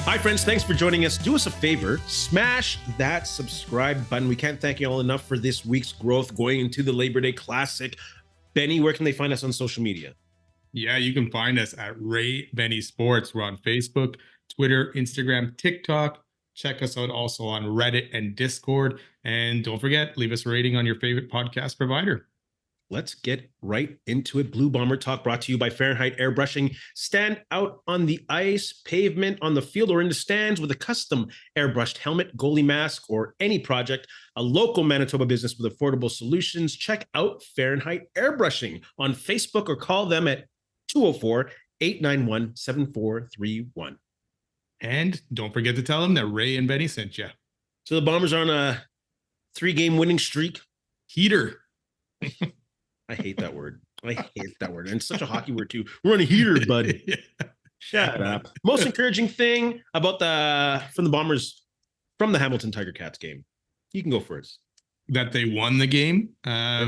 Hi, friends. Thanks for joining us. Do us a favor, smash that subscribe button. We can't thank you all enough for this week's growth going into the Labor Day Classic. Benny, where can they find us on social media? Yeah, you can find us at Ray Benny Sports. We're on Facebook, Twitter, Instagram, TikTok. Check us out also on Reddit and Discord. And don't forget, leave us a rating on your favorite podcast provider. Let's get right into it. Blue Bomber Talk brought to you by Fahrenheit Airbrushing. Stand out on the ice, pavement, on the field, or in the stands with a custom airbrushed helmet, goalie mask, or any project. A local Manitoba business with affordable solutions. Check out Fahrenheit Airbrushing on Facebook or call them at 204-891-7431. And don't forget to tell them that Ray and Benny sent you. So the Bombers are on a 3-game winning streak. Heater. I hate that word. I hate that word. And it's such a hockey word too. We're on a heater, bud. Yeah. Shut up. Most encouraging thing about from the Bombers from the Hamilton Ticats game. You can go first. That they won the game. I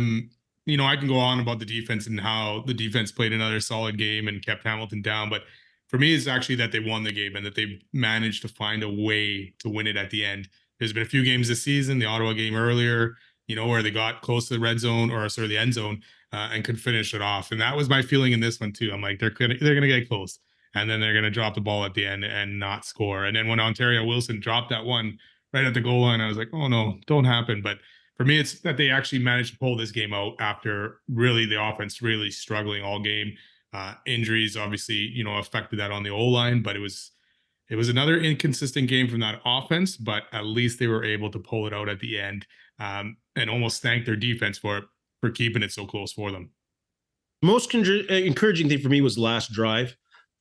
can go on about the defense and how the defense played another solid game and kept Hamilton down. But for me, it's actually that they won the game and that they managed to find a way to win it at the end. There's been a few games this season, the Ottawa game earlier, where they got close to the red zone the end zone and could finish it off. And that was my feeling in this one too. I'm like, they're gonna get close and then they're gonna drop the ball at the end and not score. And then when Ontario Wilson dropped that one right at the goal line, I was like, oh no, don't happen. But for me, it's that they actually managed to pull this game out after really the offense really struggling all game. Injuries obviously, affected that on the O-line, but it was another inconsistent game from that offense, but at least they were able to pull it out at the end. And almost thank their defense for keeping it so close for them. Most encouraging thing for me was the last drive,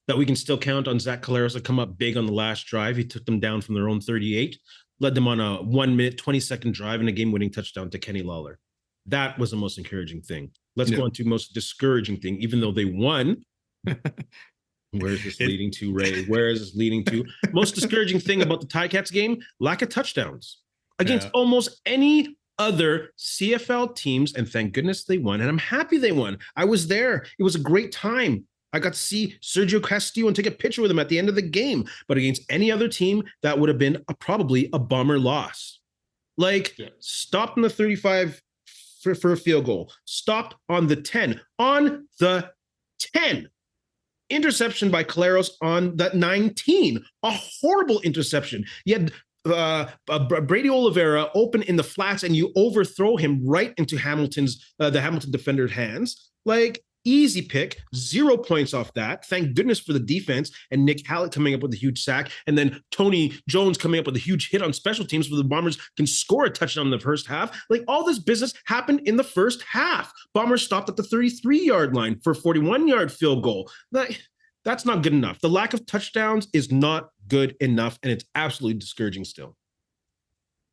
that we can still count on Zach Collaros to come up big on the last drive. He took them down from their own 38, led them on a 1 minute, 20-second drive and a game-winning touchdown to Kenny Lawler. That was the most encouraging thing. Let's go on to most discouraging thing, even though they won. Where is this leading to, Ray? Where is this leading to? Most discouraging thing about the Ticats game, lack of touchdowns against almost any other CFL teams, and thank goodness they won, and I'm happy they won. I was there. It was a great time. I got to see Sergio Castillo and take a picture with him at the end of the game, but against any other team, that would have been probably a bummer loss. Stopped on the 35 for a field goal. Stopped on the 10. On the 10. Interception by Collaros on that 19. A horrible interception. You had Brady Oliveira open in the flats and you overthrow him right into the Hamilton defender's hands. Easy pick, 0 points off that. Thank goodness for the defense and Nick Hallett coming up with a huge sack, and then Tony Jones coming up with a huge hit on special teams where the Bombers can score a touchdown in the first half. All this business happened in the first half. Bombers stopped at the 33-yard line for a 41-yard field goal. That's not good enough. The lack of touchdowns is not good enough, and it's absolutely discouraging still.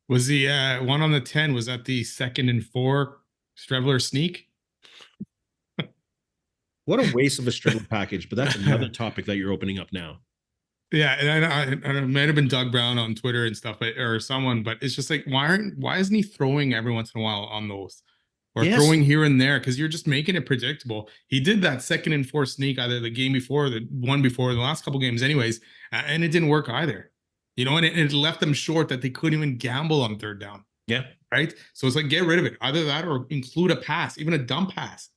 Was the one on the 10, was that the 2nd and 4 Strevler sneak? What a waste of a Strevler package, but that's another topic that you're opening up now. Yeah, and I it might have been Doug Brown on Twitter and stuff, or someone, but it's just why isn't he throwing every once in a while on those? Or throwing here and there, because you're just making it predictable. He did that 2nd and 4 sneak either the game before, the one before, the last couple games anyways, and it didn't work either. And it left them short that they couldn't even gamble on 3rd down. Yeah. Right? So it's get rid of it. Either that or include a pass, even a dump pass.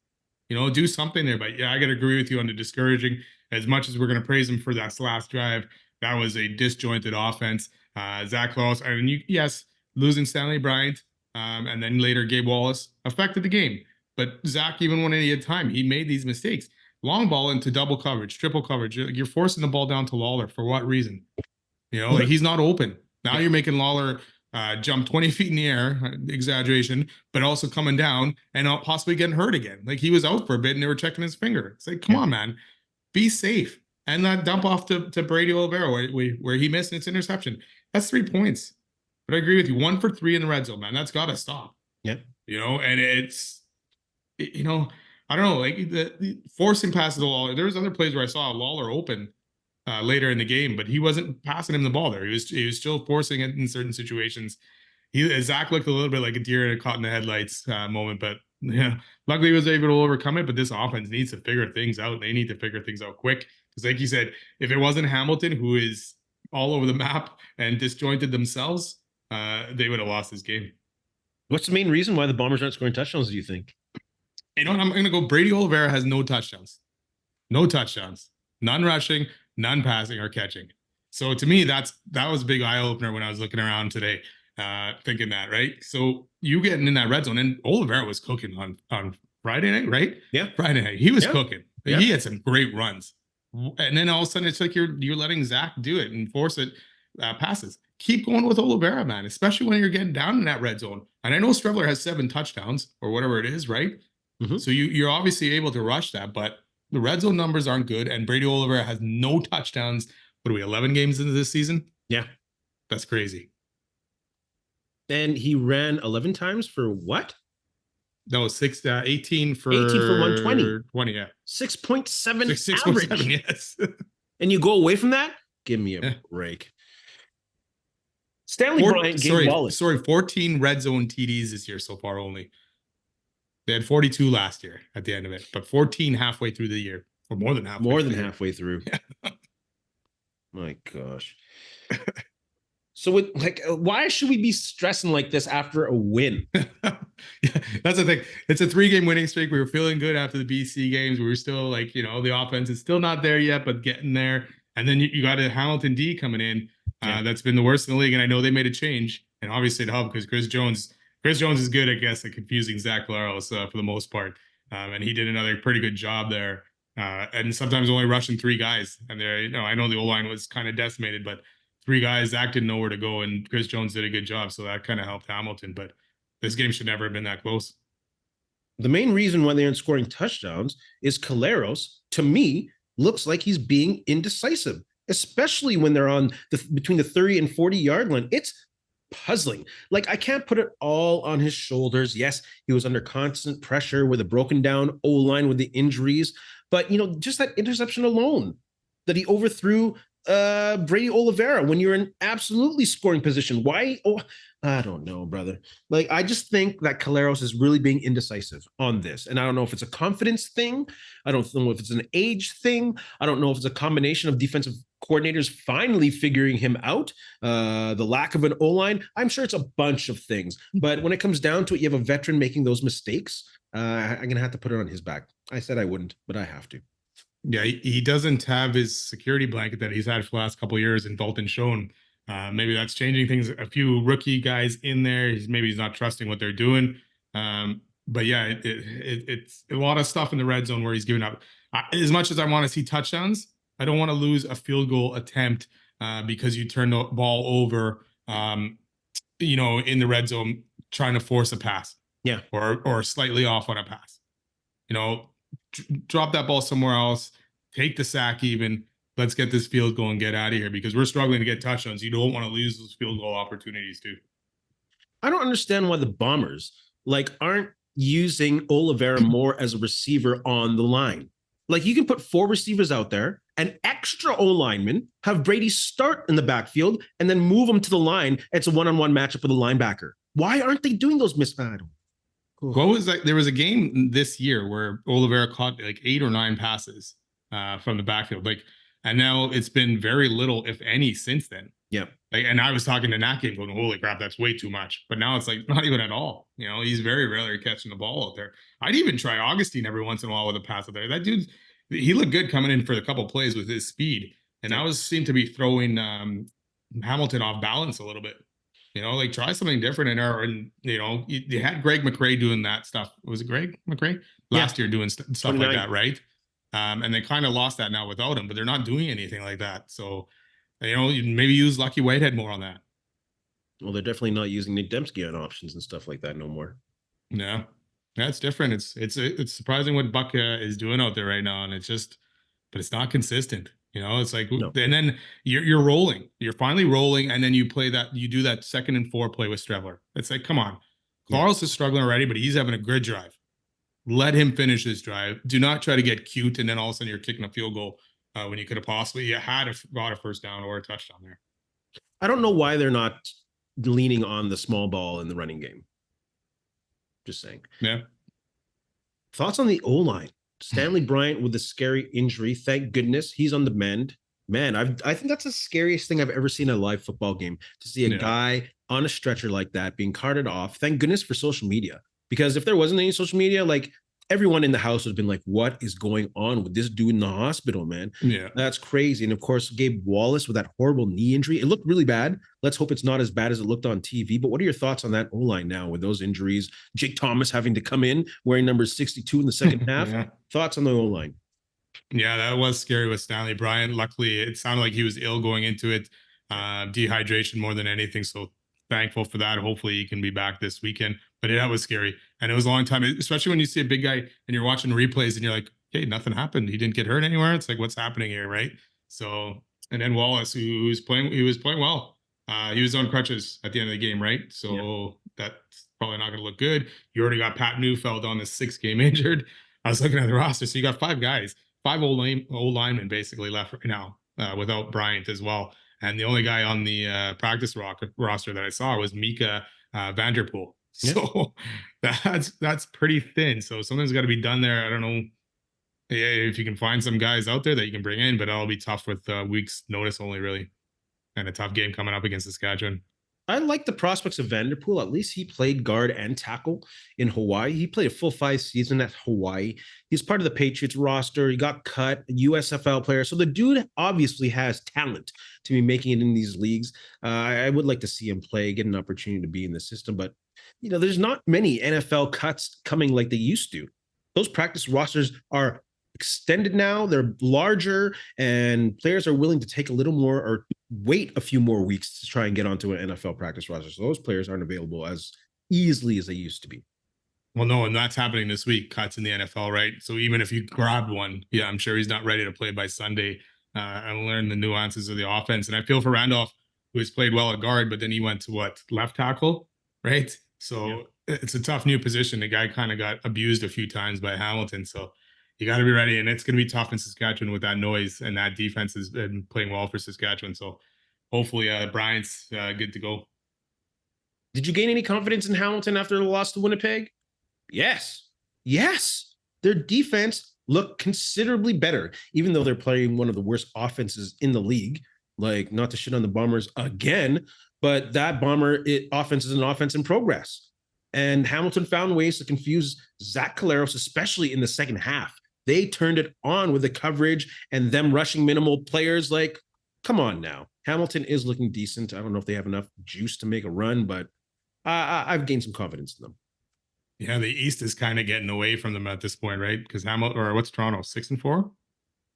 Do something there. But yeah, I got to agree with you on the discouraging. As much as we're going to praise him for that last drive, that was a disjointed offense. Zach Collaros, yes, losing Stanley Bryant, and then later Gabe Wallace affected the game. But Zach, even when he had time, he made these mistakes. Long ball into double coverage, triple coverage. You're forcing the ball down to Lawler. For what reason? He's not open. Now you're making Lawler jump 20 feet in the air, exaggeration, but also coming down and possibly getting hurt again. He was out for a bit and they were checking his finger. It's come on, man. Be safe. And that dump off to Brady Oliveira where he missed its interception. That's 3 points. But I agree with you. 1 for 3 in the red zone, man. That's got to stop. Yeah. And it's, I don't know, the forcing passes to Lawler. There was other plays where I saw Lawler open later in the game, but he wasn't passing him the ball there. He was still forcing it in certain situations. Zach looked a little bit like a deer caught in the headlights moment, but yeah, luckily he was able to overcome it. But this offense needs to figure things out. They need to figure things out quick. Because like you said, if it wasn't Hamilton, who is all over the map and disjointed themselves, they would have lost this game. What's the main reason why the Bombers aren't scoring touchdowns, do you think? You know what? I'm going to go Brady Oliveira has no touchdowns. No touchdowns. None rushing, none passing or catching. So to me, that was a big eye opener when I was looking around today, thinking that, right? So you getting in that red zone, and Oliveira was cooking on Friday night, right? Yeah. Friday night. He was Yeah. cooking. Yeah. He had some great runs. And then all of a sudden it's like you're letting Zach do it and force it passes. Keep going with Oliveira, man, especially when you're getting down in that red zone. And I know Strevler has 7 touchdowns or whatever it is, right? Mm-hmm. So you're obviously able to rush that, but the red zone numbers aren't good. And Brady Oliveira has no touchdowns. What are we, 11 games into this season? Yeah. That's crazy. And he ran 11 times for what? No, 18 for 120. 20, yeah. 6.7 6.7, average. yes. And you go away from that? Give me a break. Stanley Bryant gave Wallace. 14 red zone TDs this year so far only. They had 42 last year at the end of it, but 14 halfway through the year, or more than halfway. More than halfway through. Yeah. My gosh. So, why should we be stressing like this after a win? Yeah, that's the thing. It's a 3-game winning streak. We were feeling good after the BC games. We were still like, the offense is still not there yet, but getting there. And then you got a Hamilton D coming in. That's been the worst in the league. And I know they made a change. And obviously it helped because Chris Jones is good, I guess, at confusing Zach Collaros for the most part. And he did another pretty good job there. And sometimes only rushing 3 guys. And there, I know the O-line was kind of decimated, but 3 guys, Zach didn't know where to go, and Chris Jones did a good job. So that kind of helped Hamilton. But this game should never have been that close. The main reason why they aren't scoring touchdowns is Collaros, to me, looks like he's being indecisive, especially when they're on between the 30 and 40-yard line. It's puzzling. Like, I can't put it all on his shoulders. Yes, he was under constant pressure with a broken down O-line with the injuries, but just that interception alone that he overthrew Brady Oliveira when you're in absolutely scoring position. Why? Oh, I don't know, brother. Like, I just think that Collaros is really being indecisive on this. And I don't know if it's a confidence thing. I don't know if it's an age thing. I don't know if it's a combination of defensive coordinators finally figuring him out, the lack of an O-line. I'm sure it's a bunch of things. But when it comes down to it, you have a veteran making those mistakes. I'm going to have to put it on his back. I said I wouldn't, but I have to. Yeah, he doesn't have his security blanket that he's had for the last couple of years in Dalton Schoen. Maybe that's changing things. A few rookie guys in there. Maybe he's not trusting what they're doing. But yeah, it's a lot of stuff in the red zone where he's giving up. As much as I want to see touchdowns, I don't want to lose a field goal attempt because you turn the ball over, in the red zone trying to force a pass. Yeah, or slightly off on a pass. Drop that ball somewhere else, take the sack even. Let's get this field goal and get out of here because we're struggling to get touchdowns. You don't want to lose those field goal opportunities too. I don't understand why the Bombers aren't using Oliveira more as a receiver on the line. Like, you can put 4 receivers out there, an extra O-lineman, have Brady start in the backfield, and then move him to the line. It's a one-on-one matchup with a linebacker. Why aren't they doing those What was that? There was a game this year where Oliveira caught 8 or 9 passes from the backfield. And now it's been very little, if any, since then. Yeah. And I was talking to Nat game going, holy crap, that's way too much. But now it's not even at all. He's very rarely catching the ball out there. I'd even try Augustine every once in a while with a pass out there. That dude, he looked good coming in for a couple plays with his speed. And that seemed to be throwing Hamilton off balance a little bit. Try something different you had Greg McRae doing that stuff. Was it Greg McRae last year doing stuff 29. Like that, right? And they kind of lost that now without him, but they're not doing anything like that. So, maybe use Lucky Whitehead more on that. Well, they're definitely not using Nick Dembski on options and stuff like that no more. No, that's different. It's surprising what Buck is doing out there right now, and but it's not consistent. It's like, no. And then you're rolling. You're finally rolling, and then you do that 2nd and 4 play with Strevler. It's like, come on. Carlos is struggling already, but he's having a good drive. Let him finish this drive. Do not try to get cute, and then all of a sudden you're kicking a field goal when you could have possibly got a first down or a touchdown there. I don't know why they're not leaning on the small ball in the running game. Just saying. Yeah. Thoughts on the O-line? Stanley Bryant with a scary injury. Thank goodness he's on the mend. Man, I think that's the scariest thing I've ever seen in a live football game, to see a Yeah. guy on a stretcher like that being carted off. Thank goodness for social media, because if there wasn't any social media, like everyone in the house would have been like, "What is going on with this dude in the hospital, man?" Yeah. That's crazy. And of course, Gabe Wallace with that horrible knee injury. It looked really bad. Let's hope it's not as bad as it looked on TV. But what are your thoughts on that O-line now with those injuries? Jake Thomas having to come in wearing number 62 in the second half. Yeah. Thoughts on the O-line? Yeah, that was scary with Stanley Bryant. Luckily, it sounded like he was ill going into it. Dehydration more than anything. So thankful for that. Hopefully he can be back this weekend. But that was scary. And it was a long time, especially when you see a big guy and you're watching replays and you're like, hey, nothing happened. He didn't get hurt anywhere. It's like, what's happening here, right? So, and then Wallace, who was playing, he was playing well. He was on crutches at the end of the game, right? So that's probably not going to look good. You already got Pat Neufeld on the 6 game injured. I was looking at the roster. So you got 5 guys. 5 old linemen basically left right now without Bryant as well. And the only guy on the practice roster that I saw was Mika Vanderpool. So that's pretty thin. So something's got to be done there. I don't know if you can find some guys out there that you can bring in, but that'll be tough with weeks notice only, really, and a tough game coming up against Saskatchewan. I like the prospects of Vanderpool. At least he played guard and tackle in Hawaii. He played a full 5 seasons at Hawaii. He's part of the Patriots roster. He got cut, USFL player. So the dude obviously has talent to be making it in these leagues. I would like to see him play, get an opportunity to be in the system. But, there's not many NFL cuts coming like they used to. Those practice rosters are extended now. They're larger, and players are willing to take a little more or wait a few more weeks to try and get onto an NFL practice roster. So those players aren't available as easily as they used to be. Well, no, and that's happening this week. Cuts in the NFL, right? So even if you grabbed one, yeah, I'm sure he's not ready to play by Sunday and learn the nuances of the offense. And I feel for Randolph, who has played well at guard, but then he went to left tackle, right? So it's a tough new position. The guy kind of got abused a few times by Hamilton. So you got to be ready. And it's going to be tough in Saskatchewan with that noise. And that defense has been playing well for Saskatchewan. So hopefully Bryant's good to go. Did you gain any confidence in Hamilton after the loss to Winnipeg? Yes. Yes. Their defense looked considerably better, even though they're playing one of the worst offenses in the league. Like, not to shit on the Bombers again, but that offense is an offense in progress. And Hamilton found ways to confuse Zach Collaros, especially in the second half. They turned it on with the coverage and them rushing minimal players. Like, come on now. Hamilton is looking decent. I don't know if they have enough juice to make a run, but I've gained some confidence in them. Yeah, the East is kind of getting away from them at this point, right? Because Hamilton, or what's Toronto, 6-4 or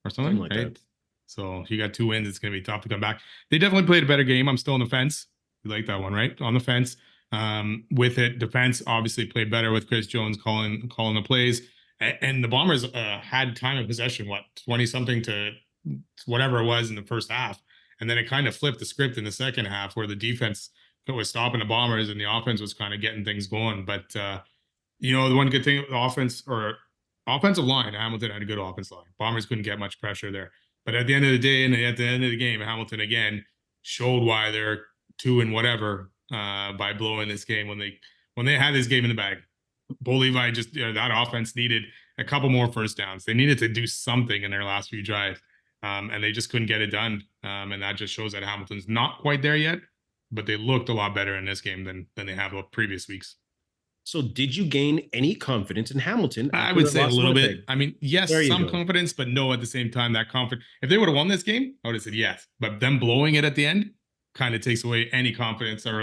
something like right? That. So if you got 2 wins, it's going to be tough to come back. They definitely played a better game. I'm still on the fence. You like that one, right? On the fence. With it, defense obviously played better with Chris Jones calling the plays, and the Bombers had time of possession, 20 something to whatever it was in the first half, and then it kind of flipped the script in the second half where the defense was stopping the Bombers and the offense was kind of getting things going, but. The one good thing, the offensive line, Hamilton had a good offensive line. Bombers couldn't get much pressure there. But at the end of the day, and at the end of the game, Hamilton again showed why they're 2 and whatever by blowing this game when they had this game in the bag. Bo Levi that offense needed a couple more first downs. They needed to do something in their last few drives, and they just couldn't get it done. And that just shows that Hamilton's not quite there yet, but they looked a lot better in this game than they have previous weeks. So did you gain any confidence in Hamilton? I would say a little bit. I mean, yes, some confidence, but no, at the same time, that confidence. If they would have won this game, I would have said yes. But them blowing it at the end kind of takes away any confidence, or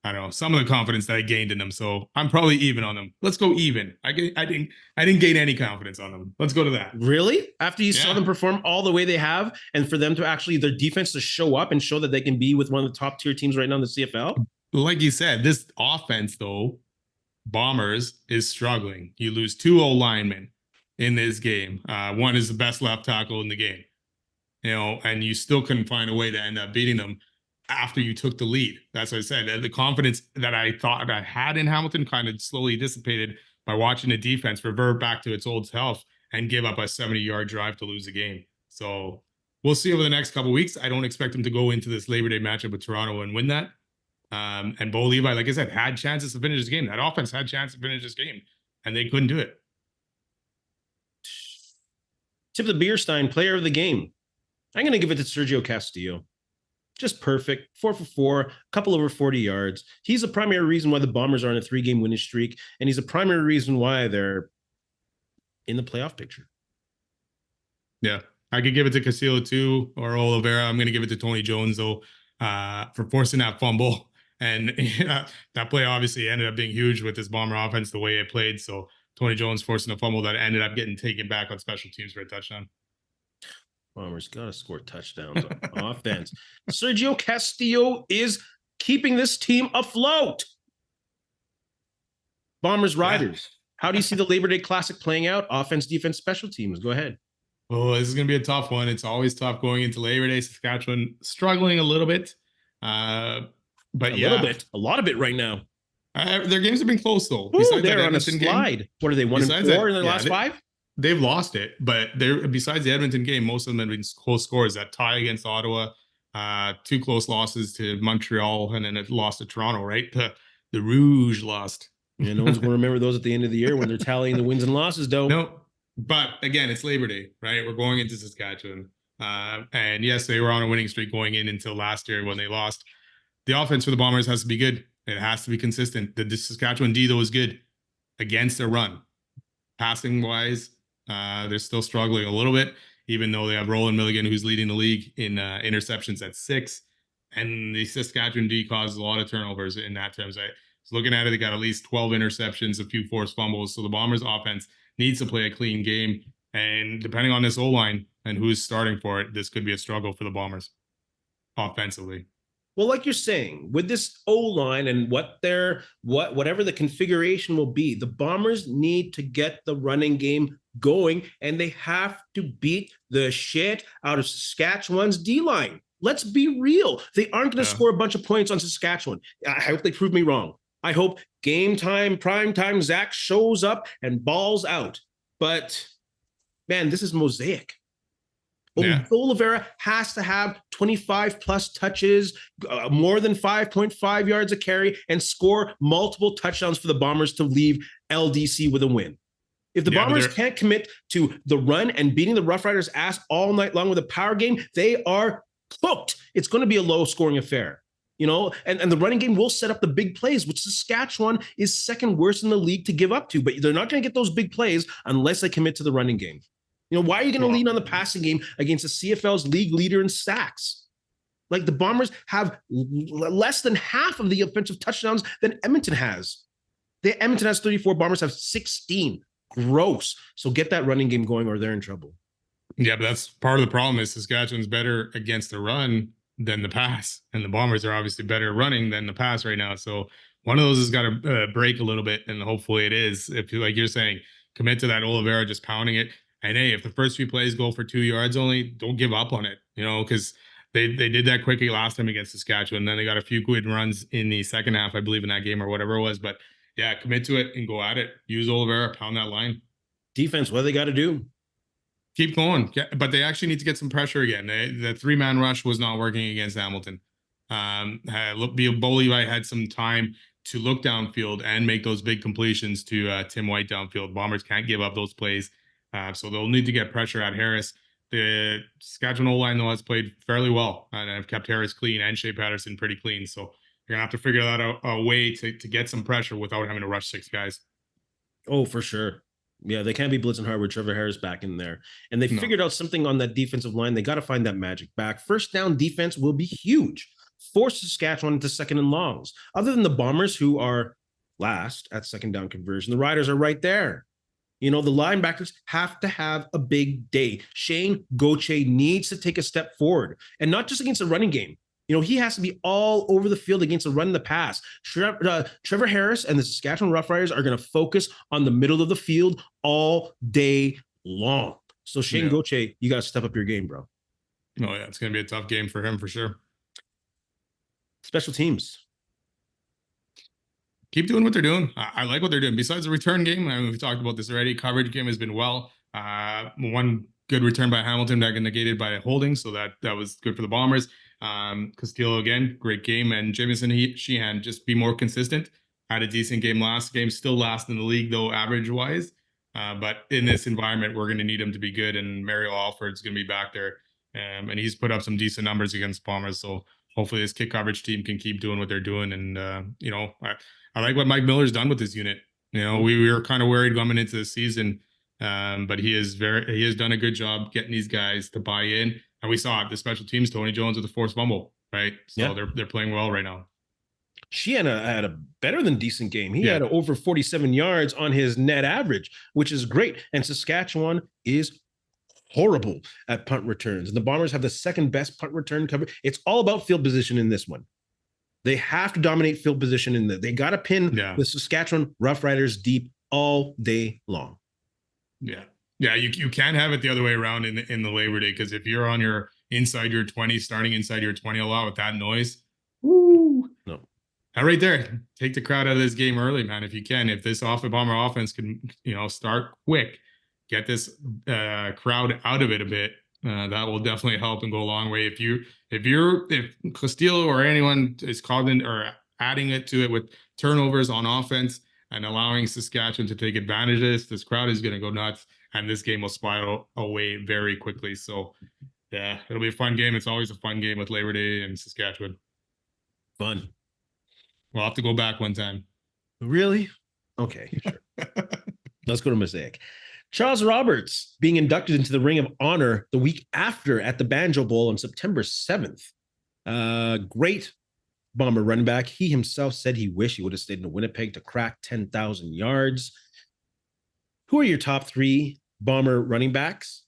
I don't know, some of the confidence that I gained in them. So I'm probably even on them. Let's go even. I didn't gain any confidence on them. Let's go to that. Really? After you saw them perform all the way they have, and for them to actually, their defense to show up and show that they can be with one of the top tier teams right now in the CFL? Like you said, this offense, though, Bombers is struggling. You lose 2 old linemen in this game. One is the best left tackle in the game, and you still couldn't find a way to end up beating them after you took the lead. That's what I said. The confidence that I thought I had in Hamilton kind of slowly dissipated by watching the defense revert back to its old self and give up a 70-yard drive to lose the game. So we'll see over the next couple of weeks. I don't expect them to go into this Labor Day matchup with Toronto and win that. And Bo Levi, like I said, had chances to finish this game. That offense had chances to finish this game, and they couldn't do it. Tip the Bierstein, player of the game. I'm going to give it to Sergio Castillo. Just perfect. 4 for 4, a couple over 40 yards. He's the primary reason why the Bombers are on a 3-game winning streak, and he's the primary reason why they're in the playoff picture. Yeah, I could give it to Castillo too, or Oliveira. I'm going to give it to Tony Jones though, for forcing that fumble. And that play obviously ended up being huge with this Bomber offense, the way it played. So Tony Jones forcing a fumble that ended up getting taken back on special teams for a touchdown. Bombers got to score touchdowns on offense. Sergio Castillo is keeping this team afloat. Bombers, Riders. How do you see the Labor Day Classic playing out? Offense, defense, special teams. Go ahead. Oh, this is going to be a tough one. It's always tough going into Labor Day. Saskatchewan struggling a little bit. But a lot of it right now. Their games have been close though. Ooh, they're on a slide. Game, what are they, 1-4 in their last 5? They've lost it, but they're besides the Edmonton game, most of them have been close scores. That tie against Ottawa, 2 close losses to Montreal, and then it lost to Toronto. Right, the Rouge lost. Yeah, no one's going to remember those at the end of the year when they're tallying the wins and losses, though. No, but again, it's Labor Day, right? We're going into Saskatchewan, and yes, they were on a winning streak going in until last year when they lost. The offense for the Bombers has to be good. It has to be consistent. The Saskatchewan D though is good against the run. Passing wise, they're still struggling a little bit, even though they have Roland Milligan, who's leading the league in interceptions at 6. And the Saskatchewan D causes a lot of turnovers in that terms. I was looking at it, they got at least 12 interceptions, a few forced fumbles. So the Bombers offense needs to play a clean game. And depending on this O-line and who's starting for it, this could be a struggle for the Bombers offensively. Well, like you're saying, with this O-line and whatever the configuration will be, the Bombers need to get the running game going, and they have to beat the shit out of Saskatchewan's D-line. Let's be real. They aren't going to score a bunch of points on Saskatchewan. I hope they prove me wrong. I hope game time, prime time, Zach shows up and balls out. But, man, this is mosaic. Oliveira has to have 25 plus touches, more than 5.5 yards a carry, and score multiple touchdowns for the Bombers to leave LDC with a win. If the Bombers can't commit to the run and beating the Roughriders' ass all night long with a power game, they are cooked. It's going to be a low-scoring affair. You know, and the running game will set up the big plays, which Saskatchewan is second worst in the league to give up to. But they're not going to get those big plays unless they commit to the running game. You know, why are you going to lean on the passing game against the CFL's league leader in sacks? Like, the Bombers have less than half of the offensive touchdowns than Edmonton has. Edmonton has 34, Bombers have 16. Gross. So get that running game going or they're in trouble. Yeah, but that's part of the problem is Saskatchewan's better against the run than the pass. And the Bombers are obviously better running than the pass right now. So one of those has got to break a little bit, and hopefully it is. If, like you're saying, commit to that Oliveira just pounding it. And hey, if the first few plays go for 2 yards only, don't give up on it, you know, because they did that quickly last time against Saskatchewan. Then they got a few good runs in the second half, I believe, in that game or whatever it was. But yeah, commit to it and go at it. Use Oliveira, pound that line. Defense, what do they got to do? Keep going. But they actually need to get some pressure again. The 3-man rush was not working against Hamilton. Bo Levi had some time to look downfield and make those big completions to Tim White downfield. Bombers can't give up those plays. So they'll need to get pressure at Harris. The Saskatchewan O-line, though, has played fairly well and have kept Harris clean and Shea Patterson pretty clean. So you're going to have to figure that out a way to get some pressure without having to rush 6 guys. Oh, for sure. Yeah, they can't be blitzing hard with Trevor Harris back in there. And they figured out something on that defensive line. They got to find that magic back. First down defense will be huge. Force Saskatchewan into second and longs. Other than the Bombers, who are last at second down conversion, the Riders are right there. You know, the linebackers have to have a big day. Shane Gauthier needs to take a step forward, and not just against the running game. You know, he has to be all over the field against the run and the pass. Trevor Harris and the Saskatchewan Roughriders are going to focus on the middle of the field all day long. So Shane Gauthier, you got to step up your game, bro. Oh, yeah, it's going to be a tough game for him for sure. Special teams. Keep doing what they're doing. I like what they're doing. Besides the return game, I mean, we've talked about this already. Coverage game has been well. One good return by Hamilton that got negated by holding, so that was good for the Bombers. Castillo again, great game, and Jamison Sheehan just be more consistent. Had a decent game last game, still last in the league though, average wise. But in this environment, we're going to need him to be good, and Mario Alford's going to be back there and he's put up some decent numbers against Bombers. So hopefully this kick coverage team can keep doing what they're doing. And, I like what Mike Miller's done with his unit. We were kind of worried coming into the season, but he has done a good job getting these guys to buy in. And we saw it, the special teams, Tony Jones with the forced fumble, right? So they're playing well right now. Sheehan had a better than decent game. He had over 47 yards on his net average, which is great. And Saskatchewan is horrible at punt returns. And the Bombers have the second best punt return cover. It's all about field position in this one. They have to dominate field position they got to pin the Saskatchewan Roughriders deep all day long. Yeah. Yeah, you can't have it the other way around in the Labor Day, because if you're on your inside your 20, starting inside your 20 a lot with that noise, no. That right there, take the crowd out of this game early, man. If you can, if this Bomber offense can, start quick, get this crowd out of it a bit, that will definitely help and go a long way. If Castillo or anyone is calling or adding it to it with turnovers on offense and allowing Saskatchewan to take advantage of this crowd is going to go nuts, and this game will spiral away very quickly. So, yeah, it'll be a fun game. It's always a fun game with Labor Day and Saskatchewan. Fun. We'll have to go back one time. Really? Okay, sure. Let's go to Mosaic. Charles Roberts being inducted into the Ring of Honor the week after at the Banjo Bowl on September 7th. Great Bomber running back. He himself said he wished he would have stayed in Winnipeg to crack 10,000 yards. Who are your top three Bomber running backs?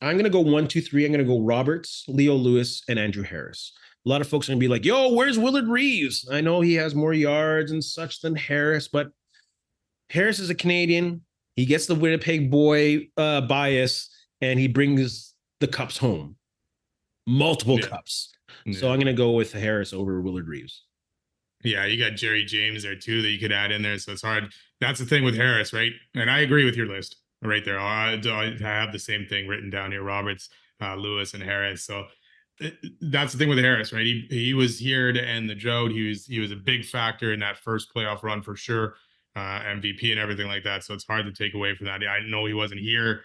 I'm going to go 1, 2, 3. I'm going to go Roberts, Leo Lewis, and Andrew Harris. A lot of folks are going to be like, yo, where's Willard Reeves? I know he has more yards and such than Harris, but Harris is a Canadian. He gets the Winnipeg boy bias, and he brings the cups home. Multiple cups. Yeah. So I'm going to go with Harris over Willard Reeves. Yeah, you got Jerry James there, too, that you could add in there. So it's hard. That's the thing with Harris, right? And I agree with your list right there. I have the same thing written down here, Roberts, Lewis, and Harris. So that's the thing with Harris, right? He was here to end the drought. He was a big factor in that first playoff run for sure, MVP and everything like that. So it's hard to take away from that. I know he wasn't here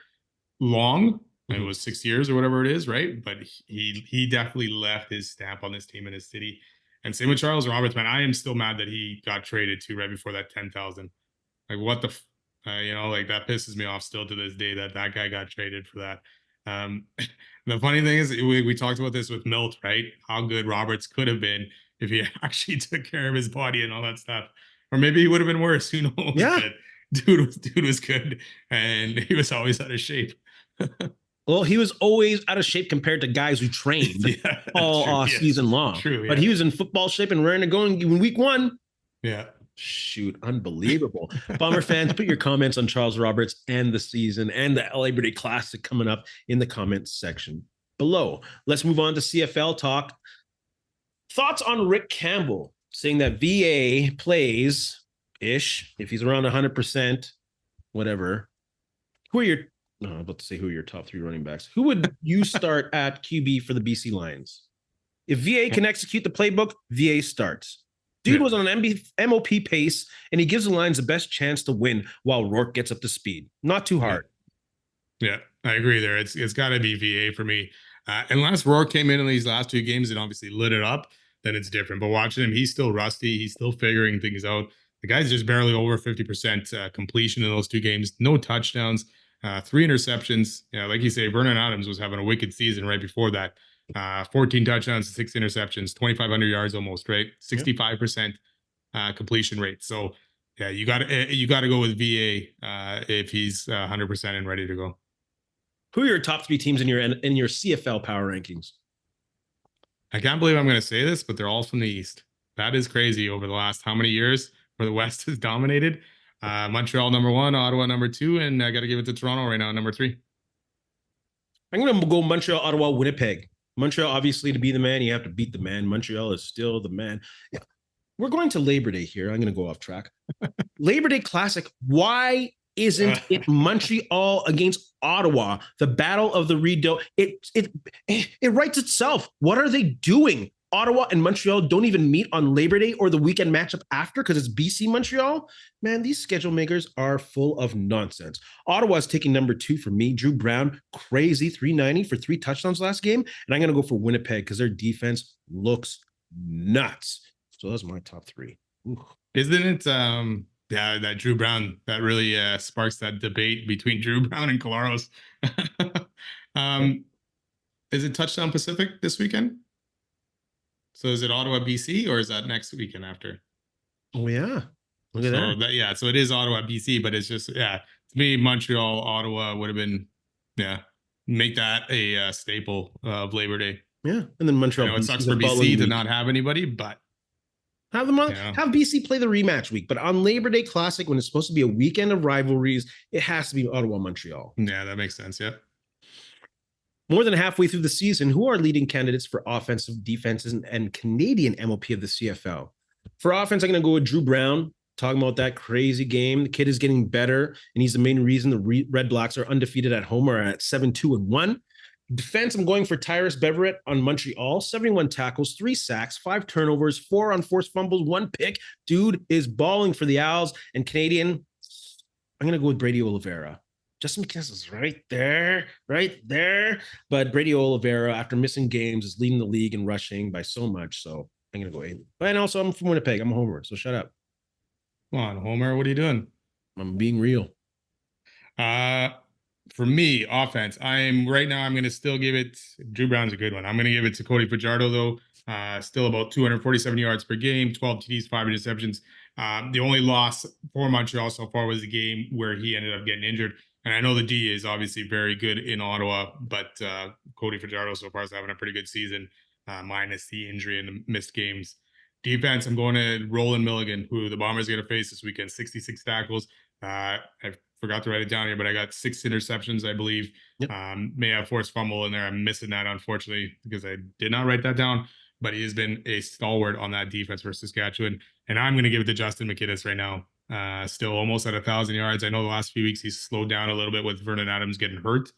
long. It was 6 years or whatever it is, right? But he definitely left his stamp on this team in his city. And same with Charles Roberts, man. I am still mad that he got traded to right before that 10,000. Like, what the, like, that pisses me off still to this day that guy got traded for that. The funny thing is, we talked about this with Milt, right? How good Roberts could have been if he actually took care of his body and all that stuff. Or maybe he would have been worse. Who knows? Yeah. But dude was good, and he was always out of shape. Well, he was always out of shape compared to guys who trained all season long. True, yeah. But he was in football shape and raring to go in week 1. Yeah. Shoot, unbelievable. Bomber fans, put your comments on Charles Roberts and the season and the Labor Day Classic coming up in the comments section below. Let's move on to CFL talk. Thoughts on Rick Campbell saying that VA plays-ish, if he's around 100%, whatever. Who are your I'm about to say who are your top 3 running backs. Who would you start at QB for the BC Lions? If VA can execute the playbook, VA starts. Dude was on an MOP pace, and he gives the Lions the best chance to win while Rourke gets up to speed. Not too hard. Yeah, I agree there. It's got to be VA for me. Unless Rourke came in these last 2 games and obviously lit it up, then it's different. But watching him, he's still rusty. He's still figuring things out. The guy's just barely over 50% completion in those 2 games. No touchdowns. 3 interceptions. Yeah, like you say, Vernon Adams was having a wicked season right before that. 14 touchdowns, 6 interceptions, 2,500 yards almost, right? 65% completion rate. So yeah, you got to go with VA if he's 100% and ready to go. Who are your top 3 teams in your CFL power rankings? I can't believe I'm going to say this, but they're all from the East. That is crazy over the last how many years where the West has dominated. Montreal number 1, Ottawa number 2, and I got to give it to Toronto right now, number 3. I'm going to go Montreal, Ottawa, Winnipeg. Montreal, obviously, to be the man, you have to beat the man. Montreal is still the man. Yeah. We're going to Labor Day here. I'm going to go off track. Labor Day Classic. Why isn't it Montreal against Ottawa? The battle of the Rideau. It writes itself. What are they doing? Ottawa and Montreal don't even meet on Labor Day or the weekend matchup after because it's BC Montreal. Man, these schedule makers are full of nonsense. Ottawa's taking number 2 for me. Drew Brown, crazy 390 for 3 touchdowns last game. And I'm going to go for Winnipeg because their defense looks nuts. So that's my top 3. Ooh. Isn't it that Drew Brown that really sparks that debate between Drew Brown and Collaros? Is it Touchdown Pacific this weekend? So is it Ottawa, BC, or is that next weekend after? Oh yeah, look at that. So it is Ottawa, BC, but it's just to me, Montreal, Ottawa would have been make that a staple of Labor Day. Yeah, and then Montreal. I know it sucks for BC to not have anybody, but have them on, have BC play the rematch week. But on Labor Day Classic, when it's supposed to be a weekend of rivalries, it has to be Ottawa, Montreal. Yeah, that makes sense. Yeah. More than halfway through the season, who are leading candidates for offensive, defenses, and Canadian MOP of the CFL? For offense, I'm going to go with Drew Brown, talking about that crazy game. The kid is getting better, and he's the main reason the Red Blacks are undefeated at home, or at 7-2-1. Defense, I'm going for Tyrus Beverett on Montreal, 71 tackles, 3 sacks, 5 turnovers, 4 unforced fumbles, 1 pick. Dude is balling for the Owls. And Canadian, I'm going to go with Brady Oliveira. Justin McKinnis is right there. But Brady Oliveira, after missing games, is leading the league in rushing by so much. So I'm going to go 8. And also, I'm from Winnipeg. I'm a homer, so shut up. Come on, Homer. What are you doing? I'm being real. For me, offense, I'm going to still give it. Drew Brown's a good one. I'm going to give it to Cody Fajardo, though. Still about 247 yards per game, 12 TDs, 5 interceptions. The only loss for Montreal so far was the game where he ended up getting injured. And I know the D is obviously very good in Ottawa, but Cody Fajardo so far is having a pretty good season, minus the injury and the missed games. Defense, I'm going to Roland Milligan, who the Bombers are going to face this weekend. 66 tackles. I forgot to write it down here, but I got 6 interceptions, I believe. Yep. May have forced fumble in there. I'm missing that, unfortunately, because I did not write that down. But he has been a stalwart on that defense for Saskatchewan. And I'm going to give it to Justin McKinnis right now. Still almost at 1,000 yards. I know the last few weeks he's slowed down a little bit with Vernon Adams getting hurt.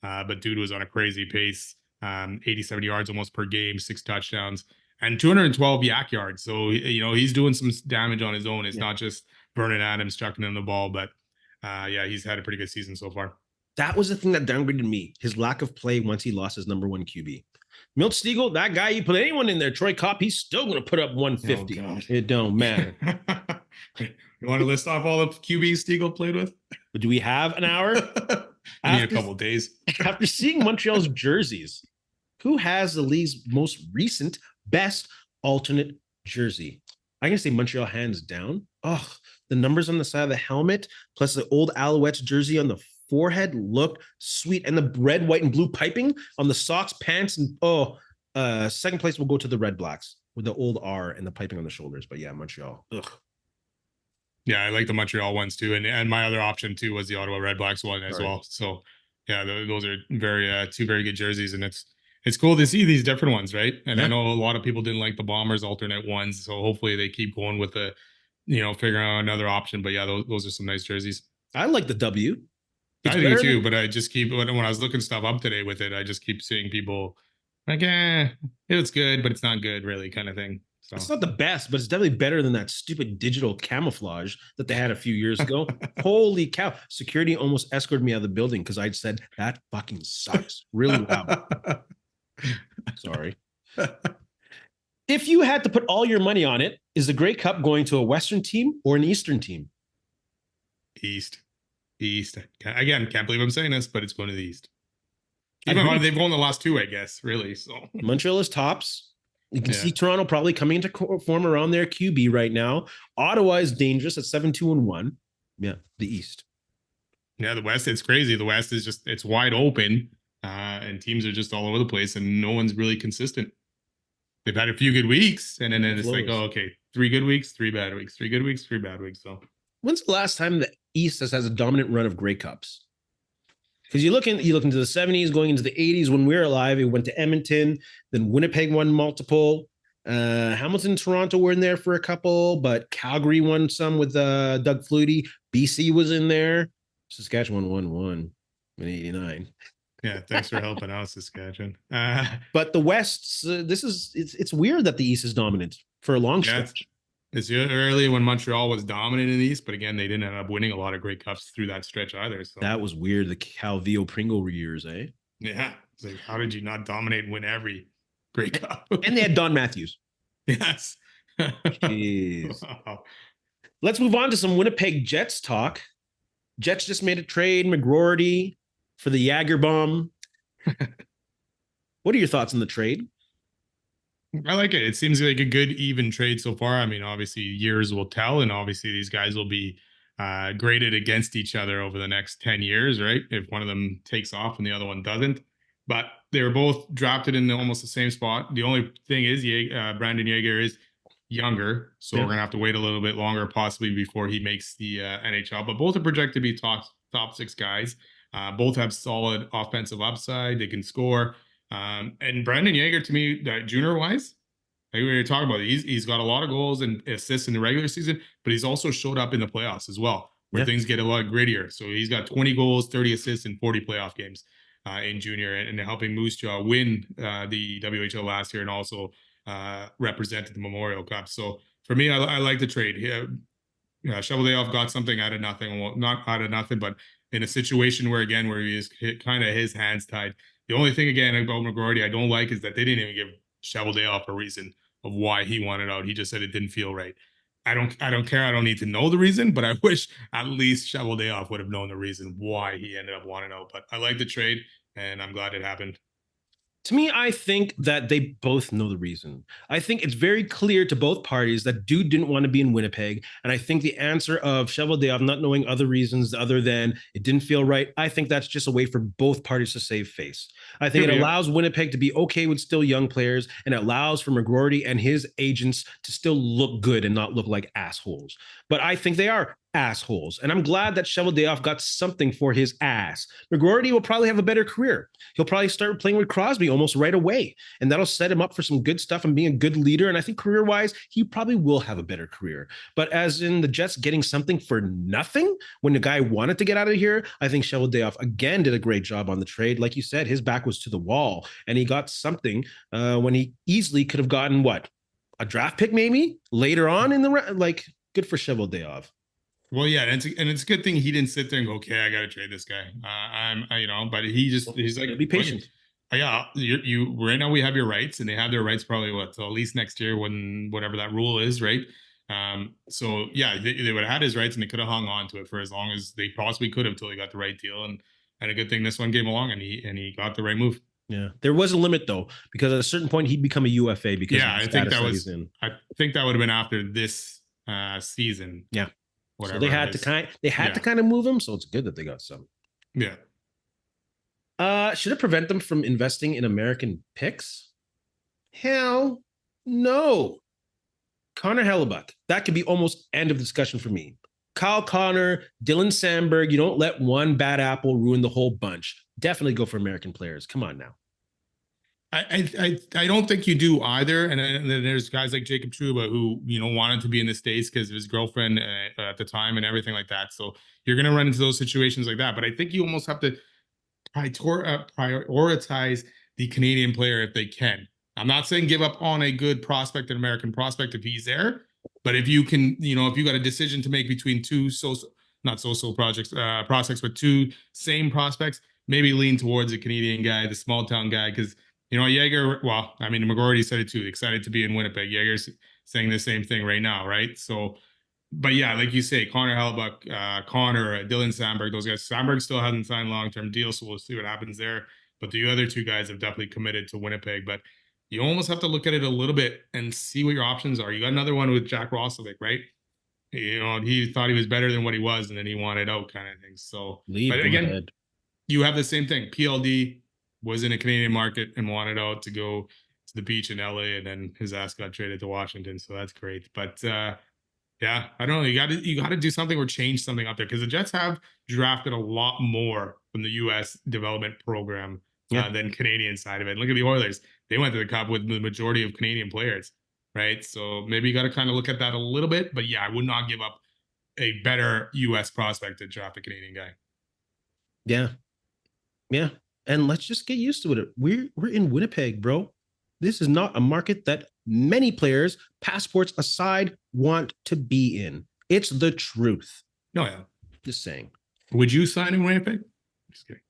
But dude was on a crazy pace. 87 yards almost per game, 6 touchdowns, and 212 yak yards. So, he's doing some damage on his own. It's not just Vernon Adams chucking him the ball, but he's had a pretty good season so far. That was the thing that downgraded me. His lack of play once he lost his number 1 QB. Milt Stegall, that guy, you put anyone in there, Troy Kopp, he's still going to put up 150. Oh, it don't matter. You want to list off all the QBs Stegall played with? But do we have an hour? I need a couple of days. After seeing Montreal's jerseys, who has the league's most recent best alternate jersey? I'm going to say Montreal hands down. Oh, the numbers on the side of the helmet, plus the old Alouettes jersey on the forehead looked sweet. And the red, white, and blue piping on the socks, pants, and second place will go to the Red Blacks with the old R and the piping on the shoulders. But yeah, Montreal. Ugh. Yeah, I like the Montreal ones too. And my other option too was the Ottawa Red Blacks one as well. So yeah, those are two very good jerseys. And it's cool to see these different ones, right? And I know a lot of people didn't like the Bombers alternate ones. So hopefully they keep going with the, figuring out another option. But yeah, those are some nice jerseys. I like the W. I do too, but I just keep, when I was looking stuff up today with it, I just keep seeing people like, it's good, but it's not good really kind of thing. So. It's not the best, but it's definitely better than that stupid digital camouflage that they had a few years ago. Holy cow. Security almost escorted me out of the building because I'd said that fucking sucks really loud. Sorry. If you had to put all your money on it, is the Grey Cup going to a Western team or an Eastern team? East. Again, can't believe I'm saying this, but it's going to the East. They've won the last 2, I guess, really. So Montreal is tops. You can see Toronto probably coming into form around their QB right now. Ottawa is dangerous at 7-2-1. Yeah, the East. Yeah, the West, it's crazy. The West is just, it's wide open, and teams are just all over the place, and no one's really consistent. They've had a few good weeks, and then it's like, 3 good weeks, 3 bad weeks, 3 good weeks, 3 bad weeks. So when's the last time the East has a dominant run of Grey Cups? Because you look into the 70s, going into the 80s when we were alive, it went to Edmonton, then Winnipeg won multiple. Hamilton and Toronto were in there for a couple, but Calgary won some with Doug Flutie. BC was in there. Saskatchewan won one in 89. Yeah, thanks for helping out, Saskatchewan. But the West, it's weird that the East is dominant for a long Yeah, stretch. it's early when Montreal was dominant in the East, but again, they didn't end up winning a lot of great cups through that stretch either. So That was weird. The Calvillo Pringle years, eh? yeah, it's like, how did you not dominate and win every Grey Cup? And they had Don Matthews. Yes. Jeez. Wow. Let's move on to some Winnipeg Jets talk. Jets just made a trade, McGroarty for the Yager bomb. What are your thoughts on the trade? I like it. It seems like a good even trade so far. I mean, obviously years will tell, and obviously these guys will be graded against each other over the next 10 years, right? If one of them takes off and the other one doesn't. But they were both drafted in almost the same spot. The only thing is, Brandon Yager is younger, so we're gonna have to wait a little bit longer, possibly before he makes the NHL. But both are projected to be top 6 guys. Both have solid offensive upside. They can score. And Brandon Yager, to me, junior wise, like we were talking about, he's got a lot of goals and assists in the regular season, but he's also showed up in the playoffs as well, where things get a lot grittier. So he's got 20 goals, 30 assists in 40 playoff games in junior, and helping Moose Jaw win the WHL last year and also represented the Memorial Cup. So for me, I like the trade. Cheveldayoff got something out of nothing. Well, not out of nothing, but in a situation where, again, where he is kind of his hands tied. The only thing, again, about McGroarty I don't like is that they didn't even give Cheveldayoff a reason of why he wanted out. He just said it didn't feel right. I don't care. I don't need to know the reason, but I wish at least Cheveldayoff would have known the reason why he ended up wanting out. But I like the trade, and I'm glad it happened. To me, I think that they both know the reason. I think it's very clear to both parties that dude didn't want to be in Winnipeg. And I think the answer of Cheveldayoff not knowing other reasons other than it didn't feel right, I think that's just a way for both parties to save face. I think it allows Winnipeg to be okay with still young players, and it allows for McGroarty and his agents to still look good and not look like assholes. But I think they are assholes. And I'm glad that Cheveldayoff got something for his ass. McGroarty will probably have a better career. He'll probably start playing with Crosby almost right away. And that'll set him up for some good stuff and being a good leader. And I think career-wise, he probably will have a better career. But as in the Jets getting something for nothing when the guy wanted to get out of here, I think Cheveldayoff again did a great job on the trade. Like you said, his back was to the wall and he got something when he easily could have gotten what? A draft pick maybe later on in the like. Good for Cheveldayoff. Well, yeah, and it's a good thing he didn't sit there and go, "Okay, I got to trade this guy." But he's like, be patient. Yeah, you right now we have your rights, and they have their rights probably till at least next year when whatever that rule is, right? So yeah, they would have had his rights, and they could have hung on to it for as long as they possibly could have till he got the right deal, and a good thing this one came along, and he got the right move. Yeah, there was a limit though, because at a certain point he'd become a UFA because I think that would have been after this season. Yeah. Whatever so they had to kind of move him. So it's good that they got some. Yeah. Should it prevent them from investing in American picks? Hell no. Connor Hellebuck. That could be almost end of discussion for me. Kyle Connor, Dylan Sandberg. You don't let one bad apple ruin the whole bunch. Definitely go for American players. Come on now. I don't think you do either. And then there's guys like Jacob Trouba who, wanted to be in the States because of his girlfriend at the time and everything like that. So you're going to run into those situations like that. But I think you almost have to prioritize the Canadian player if they can. I'm not saying give up on a good prospect, an American prospect, if he's there. But if you can, if you got a decision to make between two prospects, but two same prospects, maybe lean towards a Canadian guy, the small town guy, because Yager, well, I mean, McGroarty said it too, excited to be in Winnipeg. Yager's saying the same thing right now, right? So, but yeah, like you say, Connor Hellebuck, Connor, Dylan Sandberg, those guys. Sandberg still hasn't signed long-term deals, so we'll see what happens there. But the other two guys have definitely committed to Winnipeg. But you almost have to look at it a little bit and see what your options are. You got another one with Jack Roslovic, right? He thought he was better than what he was, and then he wanted out kind of thing. So, but again, you have the same thing. PLD was in a Canadian market and wanted out to go to the beach in LA, and then his ass got traded to Washington. So that's great. But yeah, I don't know. You got to do something or change something up there, because the Jets have drafted a lot more from the U.S. development program than Canadian side of it. Look at the Oilers; they went to the Cup with the majority of Canadian players, right? So maybe you got to kind of look at that a little bit. But yeah, I would not give up a better U.S. prospect to draft a Canadian guy. Yeah. And let's just get used to it. We're in Winnipeg, bro. This is not a market that many players, passports aside, want to be in. It's the truth. No, yeah. Just saying. Would you sign in Winnipeg? Just kidding.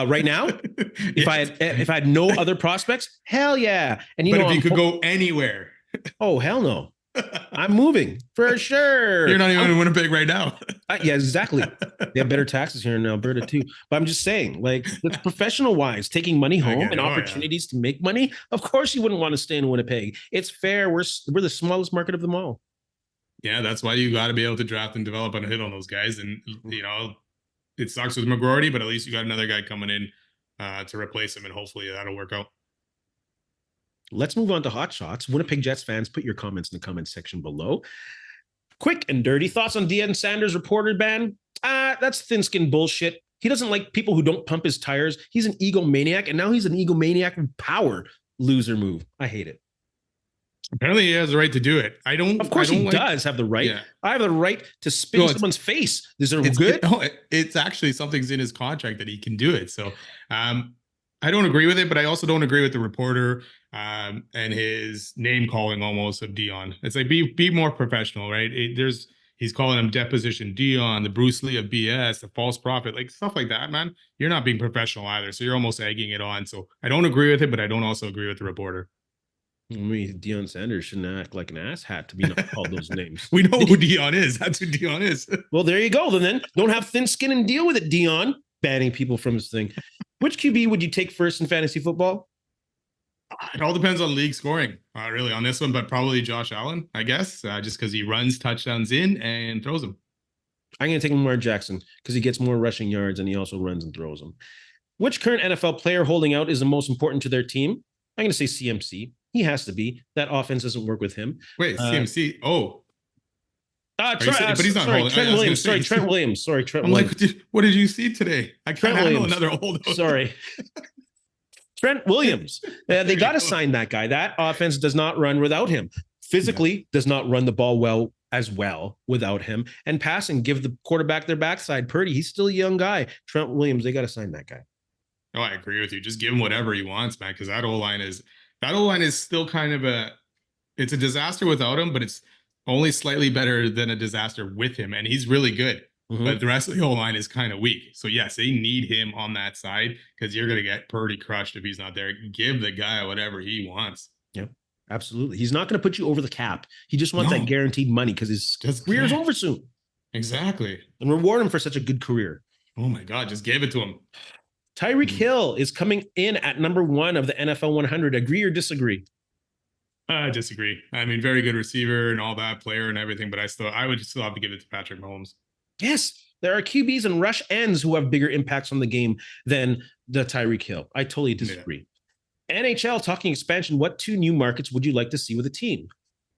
Right now, if I had no other prospects, hell yeah. And but if you could go anywhere, oh hell no, I'm moving for sure. You're not even in Winnipeg right now. Yeah, exactly. They have better taxes here in Alberta too. But I'm just saying, like, it's professional wise, taking money home and opportunities to make money. Of course, you wouldn't want to stay in Winnipeg. It's fair. We're the smallest market of them all. Yeah, that's why you got to be able to draft and develop and hit on those guys. And it sucks with McGroarty, but at least you got another guy coming in to replace him, and hopefully that'll work out. Let's move on to hot shots. Winnipeg Jets fans, put your comments in the comments section below. Quick and dirty thoughts on Deion Sanders' reporter ban. That's thin-skinned bullshit. He doesn't like people who don't pump his tires. He's an egomaniac, and now he's an egomaniac with power. Loser move. I hate it. Apparently, he has the right to do it. I don't. Of course, he does have the right. Yeah. I have the right to spit in someone's face. Is it good? It's actually something's in his contract that he can do it. So, I don't agree with it, but I also don't agree with the reporter and his name calling almost of Deion. It's like be more professional, right? He's calling him deposition Deion, the Bruce Lee of BS, the false prophet, like stuff like that, man. You're not being professional either, so you're almost egging it on. So I don't agree with it, but I don't also agree with the reporter. I mean, Deion Sanders shouldn't act like an asshat to be not called those names. We know who Deion is. That's who Deion is. Well, there you go. Then don't have thin skin and deal with it, Deion. Banning people from his thing. Which QB would you take first in fantasy football? It all depends on league scoring, really, on this one, but probably Josh Allen, I guess, just because he runs touchdowns in and throws them. I'm going to take Lamar Jackson because he gets more rushing yards and he also runs and throws them. Which current NFL player holding out is the most important to their team? I'm going to say CMC. He has to be. That offense doesn't work with him. Wait, CMC? But he's not holding. Trent Williams. Sorry, Trent Williams. I'm like, what did you see today? I can't handle another holdout. Sorry. Trent Williams. They got to sign that guy. That offense does not run without him. Physically does not run the ball well without him. And passing, give the quarterback their backside. Purdy, he's still a young guy. Trent Williams, they got to sign that guy. Oh, I agree with you. Just give him whatever he wants, man, because that O-line is still kind of it's a disaster without him, but it's only slightly better than a disaster with him. And he's really good. Mm-hmm. But the rest of the O-line is kind of weak. So, yes, they need him on that side because you're going to get Purdy crushed if he's not there. Give the guy whatever he wants. Yeah, absolutely. He's not going to put you over the cap. He just wants that guaranteed money because his career is over soon. Exactly. And reward him for such a good career. Oh, my God. Just give it to him. Tyreek Hill is coming in at number 1 of the NFL 100. Agree or disagree? I disagree. I mean, very good receiver and all that, player and everything, but I would still have to give it to Patrick Mahomes. Yes, there are QBs and rush ends who have bigger impacts on the game than the Tyreek Hill. I totally disagree. Yeah. NHL talking expansion. What 2 new markets would you like to see with a team?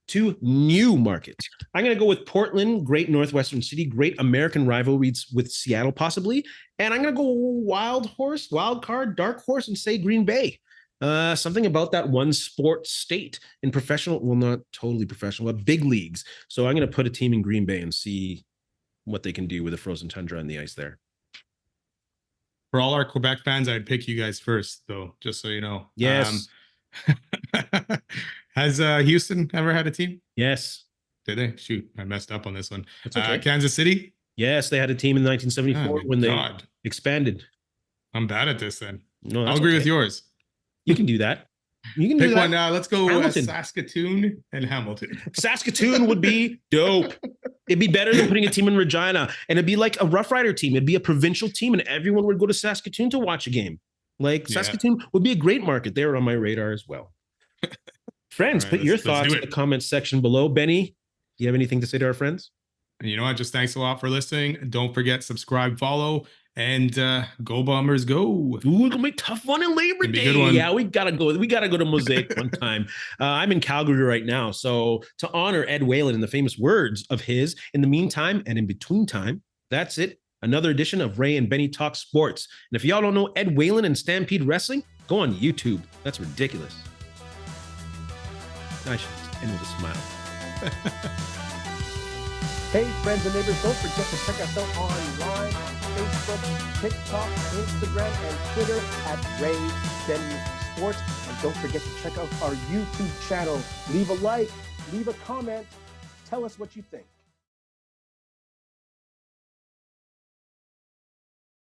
2 new markets. I'm going to go with Portland, great Northwestern city, great American rivalries with Seattle possibly. And I'm going to go wild card, dark horse, and say Green Bay. Something about that one sport state in professional, well, not totally professional, but big leagues. So I'm going to put a team in Green Bay and see what they can do with the frozen tundra and the ice there. For all our Quebec fans, I'd pick you guys first, though, just so you know. Yes. Has Houston ever had a team? Yes. Did they? Shoot, I messed up on this one. Okay. Kansas City? Yes, they had a team in 1974 when they expanded. I'm bad at this then. No, I'll agree with yours. You can do that. You can pick do that. One. Let's go Saskatoon and Hamilton. Saskatoon would be dope. It'd be better than putting a team in Regina, and it'd be like a Rough Rider team. It'd be a provincial team, and everyone would go to Saskatoon to watch a game. Like Saskatoon would be a great market. They were on my radar as well. Friends, put your thoughts in the comments section below. Benny, do you have anything to say to our friends? And you know what? Just thanks a lot for listening. Don't forget, subscribe, follow, and go Bombers, go. Ooh, it's gonna be a tough one in Labor Day. Yeah, we gotta go. We gotta go to Mosaic one time. I'm in Calgary right now, so to honor Ed Whalen and the famous words of his, in the meantime and in between time, that's it. Another edition of Ray and Benny Talk Sports. And if y'all don't know Ed Whalen and Stampede Wrestling, go on YouTube. That's ridiculous. I should end with a smile. Hey, friends and neighbors, don't forget to check us out online Facebook, TikTok, Instagram, and Twitter at Ray Denny Sports. And don't forget to check out our YouTube channel. Leave a like, leave a comment, tell us what you think.